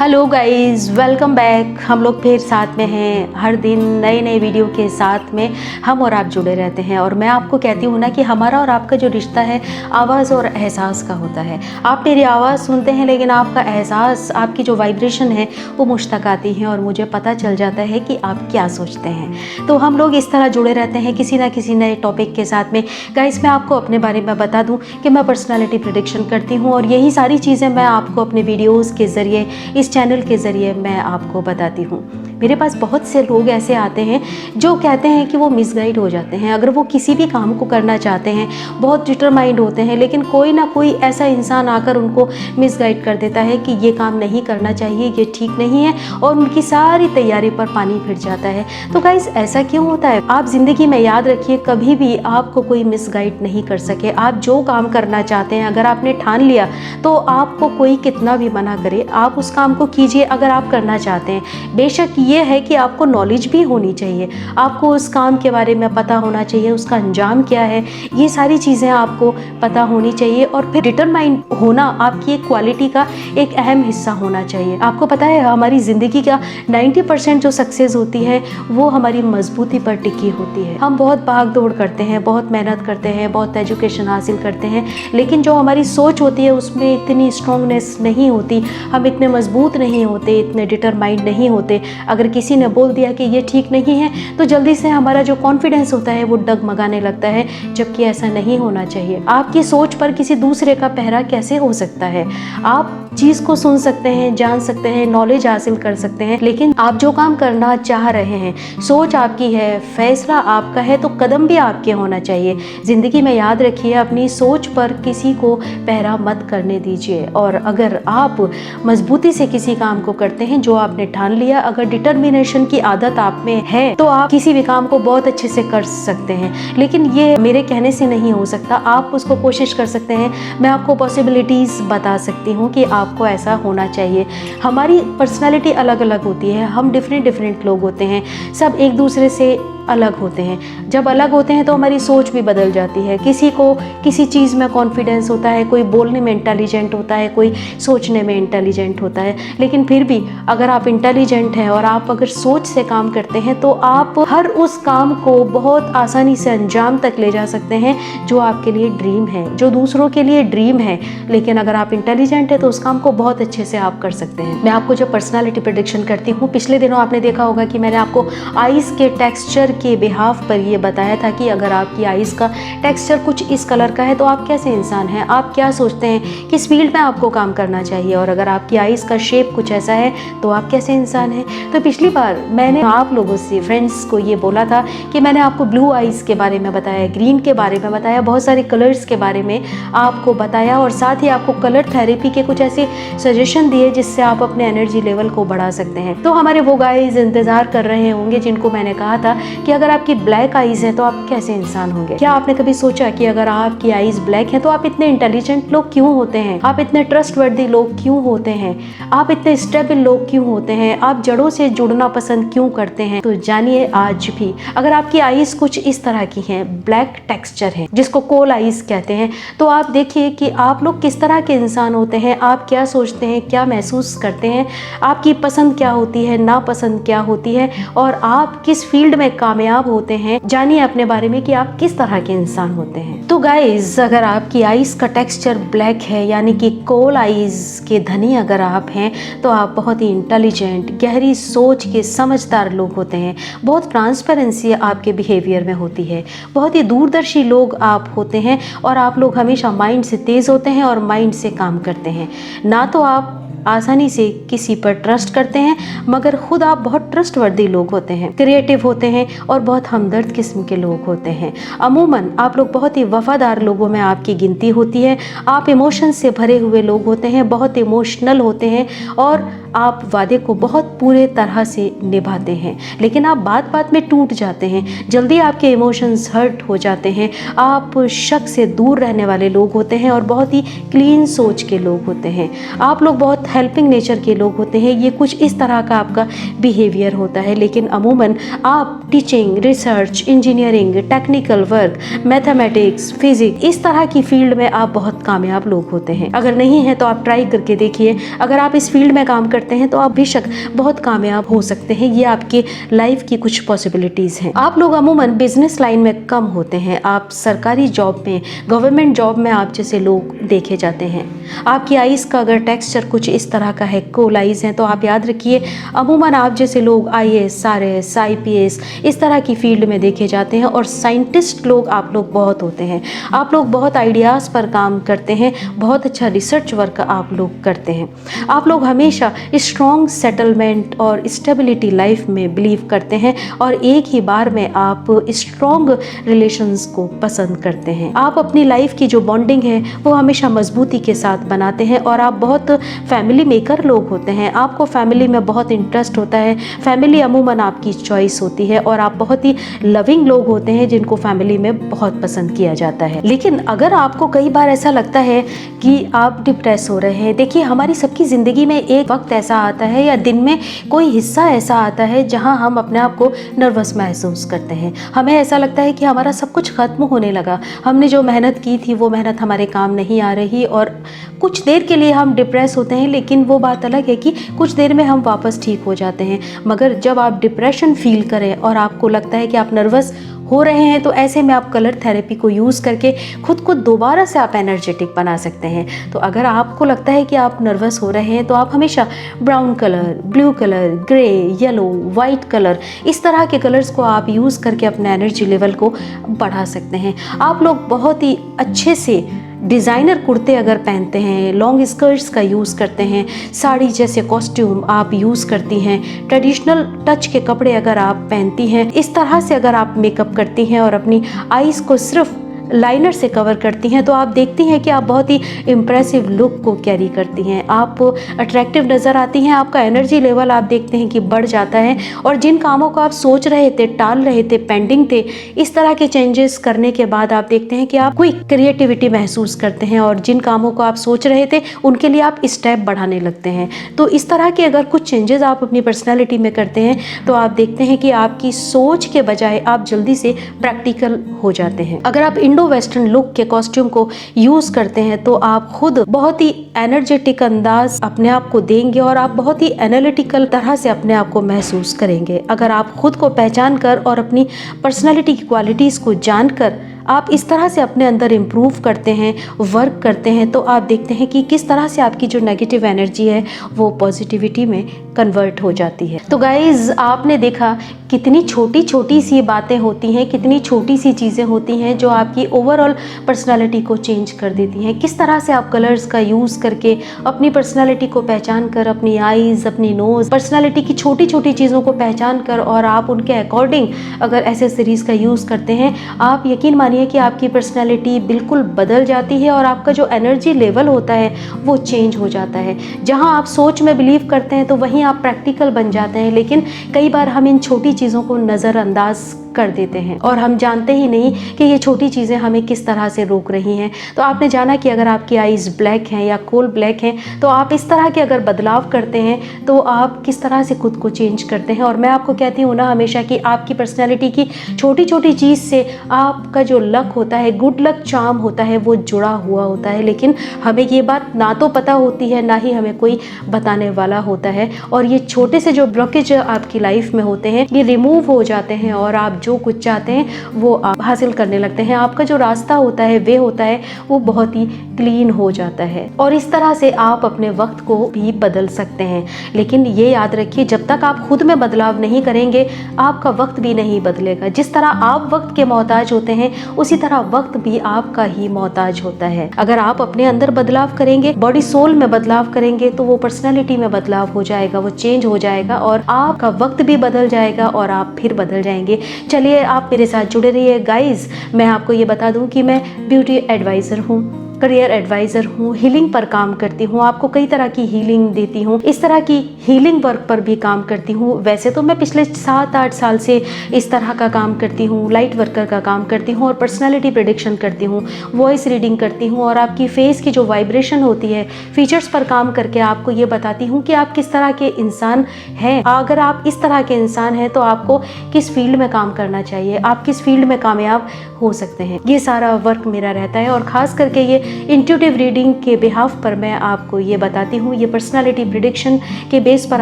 Hello guys, welcome back. हम लोग फिर साथ में हैं। हर दिन नए नए वीडियो के साथ में हम और आप जुड़े रहते हैं। और मैं आपको कहती हूँ ना कि हमारा और आपका जो रिश्ता है आवाज़ और एहसास का होता है। आप मेरी आवाज़ सुनते हैं लेकिन आपका एहसास, आपकी जो वाइब्रेशन है वो मुझ तक आती है और मुझे पता चल जाता है कि आप क्या सोचते हैं। तो हम लोग इस तरह जुड़े रहते हैं किसी ना किसी नए टॉपिक के साथ में। गाइस, मैं आपको अपने बारे में बता दूँ कि मैं पर्सनैलिटी प्रेडिक्शन करती हूँ और यही सारी चीज़ें मैं आपको अपने वीडियोज़ के ज़रिए, इस चैनल के ज़रिए मैं आपको बताती हूँ। मेरे पास बहुत से लोग ऐसे आते हैं जो कहते हैं कि वो मिसगाइड हो जाते हैं। अगर वो किसी भी काम को करना चाहते हैं, बहुत डिटरमाइंड होते हैं, लेकिन कोई ना कोई ऐसा इंसान आकर उनको मिसगाइड कर देता है कि ये काम नहीं करना चाहिए, ये ठीक नहीं है, और उनकी सारी तैयारी पर पानी फिर जाता है। तो गाइस, ऐसा क्यों होता है? आप ज़िंदगी में याद रखिए, कभी भी आपको कोई मिसगाइड नहीं कर सके। आप जो काम करना चाहते हैं, अगर आपने ठान लिया तो आपको कोई कितना भी मना करे, आप उस काम को कीजिए अगर आप करना चाहते हैं। बेशक ये है कि आपको नॉलेज भी होनी चाहिए, आपको उस काम के बारे में पता होना चाहिए, उसका अंजाम क्या है, ये सारी चीज़ें आपको पता होनी चाहिए। और फिर डिटरमाइंड होना आपकी एक क्वालिटी का एक अहम हिस्सा होना चाहिए। आपको पता है, हमारी ज़िंदगी का 90% जो सक्सेस होती है वो हमारी मजबूती पर टिकी होती है। हम बहुत भाग दौड़ करते हैं, बहुत मेहनत करते हैं, बहुत एजुकेशन हासिल करते हैं, लेकिन जो हमारी सोच होती है उसमें इतनी स्ट्रॉन्गनेस नहीं होती, हम इतने मजबूत नहीं होते, इतने डिटरमाइंड नहीं होते। अगर किसी ने बोल दिया कि ये ठीक नहीं है तो जल्दी से हमारा जो कॉन्फिडेंस होता है वो डगमगाने लगता है, जबकि ऐसा नहीं होना चाहिए। आपकी सोच पर किसी दूसरे का पहरा कैसे हो सकता है? आप चीज़ को सुन सकते हैं, जान सकते हैं, नॉलेज हासिल कर सकते हैं, लेकिन आप जो काम करना चाह रहे हैं, सोच आपकी है, फैसला आपका है, तो कदम भी आपके होना चाहिए। ज़िंदगी में याद रखिए, अपनी सोच पर किसी को पहरा मत करने दीजिए। और अगर आप मजबूती से किसी काम को करते हैं जो आपने ठान लिया, अगर डिटर्मिनेशन की आदत आप में है, तो आप किसी भी काम को बहुत अच्छे से कर सकते हैं। लेकिन ये मेरे कहने से नहीं हो सकता, आप उसको कोशिश कर सकते हैं। मैं आपको पॉसिबिलिटीज़ बता सकती हूँ कि आपको ऐसा होना चाहिए। हमारी पर्सनालिटी अलग अलग होती है, हम डिफरेंट लोग होते हैं, सब एक दूसरे से अलग होते हैं। जब अलग होते हैं तो हमारी सोच भी बदल जाती है। किसी को किसी चीज़ में कॉन्फिडेंस होता है, कोई बोलने में इंटेलिजेंट होता है, कोई सोचने में इंटेलिजेंट होता है। लेकिन फिर भी अगर आप इंटेलिजेंट हैं और आप अगर सोच से काम करते हैं तो आप हर उस काम को बहुत आसानी से अंजाम तक ले जा सकते हैं जो आपके लिए ड्रीम है, जो दूसरों के लिए ड्रीम है। लेकिन अगर आप इंटेलिजेंट है तो उस काम को बहुत अच्छे से आप कर सकते हैं। मैं आपको जब पर्सनैलिटी प्रेडिक्शन करती हूँ, पिछले दिनों आपने देखा होगा कि मैंने आपको आइज़ के टेक्सचर के बिहाफ पर ये बताया था कि अगर आपकी आइज़ का टेक्सचर कुछ इस कलर का है तो आप कैसे इंसान हैं, आप क्या सोचते हैं, किस फील्ड में आपको काम करना चाहिए, और अगर आपकी आइज़ का शेप कुछ ऐसा है तो आप कैसे इंसान हैं। तो पिछली बार मैंने आप लोगों से, फ्रेंड्स को ये बोला था कि मैंने आपको ब्लू आइज़ के बारे में बताया, ग्रीन के बारे में बताया, बहुत सारे कलर्स के बारे में आपको बताया, और साथ ही आपको कलर थेरेपी के कुछ ऐसे सजेशन दिए जिससे आप अपने एनर्जी लेवल को बढ़ा सकते हैं। तो हमारे वो गाइज इंतज़ार कर रहे होंगे जिनको मैंने कहा था कि अगर आपकी ब्लैक आइज़ है तो आप कैसे इंसान होंगे। क्या आपने कभी सोचा कि अगर आपकी आइज़ ब्लैक है तो आप इतने इंटेलिजेंट लोग क्यों होते हैं, आप इतने ट्रस्टवर्दी लोग क्यों होते हैं, आप इतने स्टेबल लोग क्यों होते हैं, आप जड़ों से जुड़ना पसंद क्यों करते हैं? तो जानिए आज भी, अगर आपकी आइज़ कुछ इस तरह की हैं, ब्लैक टेक्सचर है जिसको कोल आइज़ कहते हैं, तो आप देखिए कि आप लोग किस तरह के इंसान होते हैं, आप क्या सोचते हैं, क्या महसूस करते हैं, आपकी पसंद क्या होती है, नापसंद क्या होती है, और आप किस फील्ड में कामयाब होते हैं। जानिए अपने बारे में कि आप किस तरह के इंसान होते हैं। तो गाइज, अगर आपकी आइज़ का टेक्सचर ब्लैक है, यानी कि कोल आइज़ के धनी अगर आप हैं, तो आप बहुत ही इंटेलिजेंट, गहरी सोच के समझदार लोग होते हैं। बहुत ट्रांसपेरेंसी आपके बिहेवियर में होती है, बहुत ही दूरदर्शी लोग आप होते हैं, और आप लोग हमेशा माइंड से तेज़ होते हैं और माइंड से काम करते हैं। ना तो आप आसानी से किसी पर ट्रस्ट करते हैं, मगर खुद आप बहुत ट्रस्टवर्दी लोग होते हैं, क्रिएटिव होते हैं और बहुत हमदर्द किस्म के लोग होते हैं। अमूमन आप लोग बहुत ही वफादार लोगों में आपकी गिनती होती है। आप इमोशन से भरे हुए लोग होते हैं, बहुत इमोशनल होते हैं, और आप वादे को बहुत पूरे तरह से निभाते हैं, लेकिन आप बात बात में टूट जाते हैं, जल्दी आपके इमोशंस हर्ट हो जाते हैं। आप शक से दूर रहने वाले लोग होते हैं और बहुत ही क्लीन सोच के लोग होते हैं। आप लोग बहुत हेल्पिंग नेचर के लोग होते हैं, ये कुछ इस तरह का आपका बिहेवियर होता है। लेकिन अमूमन आप teaching, research, engineering, technical work, mathematics, physics, इस तरह की फील्ड में आप बहुत कामयाब लोग होते हैं। अगर नहीं है तो आप ट्राई करके देखिए। अगर आप इस फील्ड में काम करते हैं तो आप बेशक बहुत कामयाब हो सकते हैं। ये आपकी लाइफ की कुछ पॉसिबिलिटीज हैं। आप लोग अमूमन बिजनेस लाइन में कम होते हैं। आप सरकारी जॉब में, गवर्नमेंट जॉब में आप जैसे लोग देखे जाते हैं। आपकी आईज का अगर टेक्सचर कुछ इस तरह का है, कोल आईज है, तो आप याद रखिए अमूमन आप जैसे लोग IAS, RS, IPS इस तरह की फील्ड में देखे जाते हैं। और साइंटिस्ट लोग आप लोग बहुत होते हैं। आप लोग बहुत आइडियाज़ पर काम करते हैं, बहुत अच्छा रिसर्च वर्क आप लोग करते हैं। आप लोग हमेशा स्ट्रॉन्ग सेटलमेंट और स्टेबिलिटी लाइफ में बिलीव करते हैं और एक ही बार में आप स्ट्रॉन्ग रिलेशंस को पसंद करते हैं। आप अपनी लाइफ की जो बॉन्डिंग है वो हमेशा मजबूती के साथ बनाते हैं और आप बहुत फैमिली मेकर लोग होते हैं। आपको फैमिली में बहुत इंटरेस्ट होता है। फैमिली अमूमन आपकी चॉइस होती है और आप बहुत ही लविंग लोग होते हैं जिनको फैमिली में बहुत पसंद किया जाता है। लेकिन अगर आपको कई बार ऐसा लगता है कि आप डिप्रेस हो रहे हैं, देखिए हमारी सबकी ज़िंदगी में एक वक्त ऐसा आता है या दिन में कोई हिस्सा ऐसा आता है जहां हम अपने आप को नर्वस महसूस करते हैं। हमें ऐसा लगता है कि हमारा सब कुछ खत्म होने लगा, हमने जो मेहनत की थी वो मेहनत हमारे काम नहीं आ रही और कुछ देर के लिए हम डिप्रेस होते हैं। लेकिन वो बात अलग है कि कुछ देर में हम वापस ठीक हो जाते हैं। मगर जब आप डिप्रेशन फील करें और आपको लगता है कि आप नर्वस हो रहे हैं तो ऐसे में आप कलर थेरेपी को यूज़ करके खुद को दोबारा से आप एनर्जेटिक बना सकते हैं। तो अगर आपको लगता है कि आप नर्वस हो रहे हैं तो आप हमेशा brown colour, blue colour, grey, yellow, white colour, इस तरह के कलर्स को आप यूज़ करके अपने एनर्जी लेवल को बढ़ा सकते हैं। आप लोग बहुत ही अच्छे से डिज़ाइनर कुर्ते अगर पहनते हैं, लॉन्ग स्कर्ट्स का यूज़ करते हैं, साड़ी जैसे कॉस्ट्यूम आप यूज़ करती हैं, ट्रेडिशनल टच के कपड़े अगर आप पहनती हैं, इस तरह से अगर आप मेकअप करती हैं और अपनी आईज़ को सिर्फ लाइनर से कवर करती हैं तो आप देखती हैं कि आप बहुत ही इम्प्रेसिव लुक को कैरी करती हैं। आप अट्रैक्टिव नज़र आती हैं। आपका एनर्जी लेवल आप देखते हैं कि बढ़ जाता है और जिन कामों को आप सोच रहे थे, टाल रहे थे, पेंडिंग थे, इस तरह के चेंजेस करने के बाद आप देखते हैं कि आप कोई क्रिएटिविटी महसूस करते हैं और जिन कामों को आप सोच रहे थे उनके लिए आप स्टेप बढ़ाने लगते हैं। तो इस तरह के अगर कुछ चेंजेस आप अपनी पर्सनैलिटी में करते हैं तो आप देखते हैं कि आपकी सोच के बजाय आप जल्दी से प्रैक्टिकल हो जाते हैं। अगर आप इंडो वेस्टर्न लुक के कॉस्ट्यूम को यूज करते हैं तो आप खुद बहुत ही एनर्जेटिक अंदाज अपने आप को देंगे और आप बहुत ही एनालिटिकल तरह से अपने आप को महसूस करेंगे। अगर आप खुद को पहचान कर और अपनी पर्सनैलिटी की क्वालिटीज को जानकर आप इस तरह से अपने अंदर इम्प्रूव करते हैं, वर्क करते हैं, तो आप देखते हैं कि किस तरह से आपकी जो नेगेटिव एनर्जी है वो पॉजिटिविटी में कन्वर्ट हो जाती है। तो गाइज आपने देखा कितनी छोटी छोटी सी बातें होती हैं, कितनी छोटी सी चीज़ें होती हैं जो आपकी ओवरऑल पर्सनालिटी को चेंज कर देती हैं। किस तरह से आप कलर्स का यूज़ करके अपनी पर्सनालिटी को पहचान कर, अपनी आईज़, अपनी नोज़, पर्सनालिटी की छोटी छोटी चीज़ों को पहचान कर और आप उनके अकॉर्डिंग अगर एसेसरीज़ का यूज़ करते हैं, आप यकीन मानिए कि आपकी पर्सनालिटी बिल्कुल बदल जाती है और आपका जो एनर्जी लेवल होता है वो चेंज हो जाता है। जहाँ आप सोच में बिलीव करते हैं तो वहीं आप प्रैक्टिकल बन जाते हैं। लेकिन कई बार हम इन छोटी चीज़ों को नज़रअंदाज कर देते हैं और हम जानते ही नहीं कि ये छोटी चीज़ें हमें किस तरह से रोक रही हैं। तो आपने जाना कि अगर आपकी आईज़ ब्लैक हैं या कोल ब्लैक हैं तो आप इस तरह के अगर बदलाव करते हैं तो आप किस तरह से खुद को चेंज करते हैं। और मैं आपको कहती हूँ ना हमेशा कि आपकी पर्सनैलिटी की छोटी छोटी चीज़ से आपका जो लक होता है, गुड लक चार्म होता है, वो जुड़ा हुआ होता है। लेकिन हमें ये बात ना तो पता होती है, ना ही हमें कोई बताने वाला होता है। और ये छोटे से जो ब्लॉकेज आपकी लाइफ में होते हैं ये रिमूव हो जाते हैं और आप जो कुछ चाहते हैं वो आप हासिल करने लगते हैं। आपका जो रास्ता होता है, वे होता है, वो बहुत ही क्लीन हो जाता है और इस तरह से आप अपने वक्त को भी बदल सकते हैं। लेकिन ये याद रखिए, जब तक आप खुद में बदलाव नहीं करेंगे आपका वक्त भी नहीं बदलेगा। जिस तरह आप वक्त के मोहताज होते हैं उसी तरह वक्त भी आपका ही मोहताज होता है। अगर आप अपने अंदर बदलाव करेंगे, बॉडी सोल में बदलाव करेंगे, तो वो पर्सनैलिटी में बदलाव हो जाएगा, वो चेंज हो जाएगा और आपका वक्त भी बदल जाएगा और आप फिर बदल जाएंगे। चलिए आप मेरे साथ जुड़े रहिए गाइज। मैं आपको ये बता दूं कि मैं ब्यूटी एडवाइज़र हूँ। करियर एडवाइज़र हूँ, हीलिंग पर काम करती हूँ, आपको कई तरह की हीलिंग देती हूँ, इस तरह की हीलिंग वर्क पर भी काम करती हूँ। वैसे तो मैं पिछले 7-8 साल से इस तरह का काम करती हूँ, लाइट वर्कर का काम करती हूँ और पर्सनैलिटी प्रेडिक्शन करती हूँ, वॉइस रीडिंग करती हूँ और आपकी फेस की जो वाइब्रेशन होती है, फीचर्स पर काम करके आपको ये बताती हूँ कि आप किस तरह के इंसान हैं। अगर आप इस तरह के इंसान हैं तो आपको किस फील्ड में काम करना चाहिए, आप किस फील्ड में कामयाब हो सकते हैं, ये सारा वर्क मेरा रहता है। और ख़ास करके ये इंट्यूटिव रीडिंग के बिहाफ पर मैं आपको ये बताती हूँ, ये पर्सनालिटी प्रेडिक्शन के बेस पर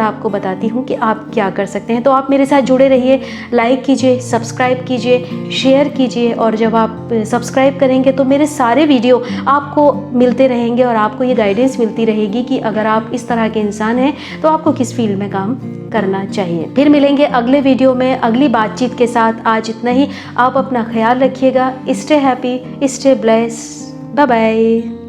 आपको बताती हूँ कि आप क्या कर सकते हैं। तो आप मेरे साथ जुड़े रहिए, लाइक कीजिए, सब्सक्राइब कीजिए, शेयर कीजिए और जब आप सब्सक्राइब करेंगे तो मेरे सारे वीडियो आपको मिलते रहेंगे और आपको ये गाइडेंस मिलती रहेगी कि अगर आप इस तरह के इंसान हैं तो आपको किस फील्ड में काम करना चाहिए। फिर मिलेंगे अगले वीडियो में अगली बातचीत के साथ। आज इतना ही। आप अपना ख्याल रखिएगा। Stay happy, stay bless, bye bye.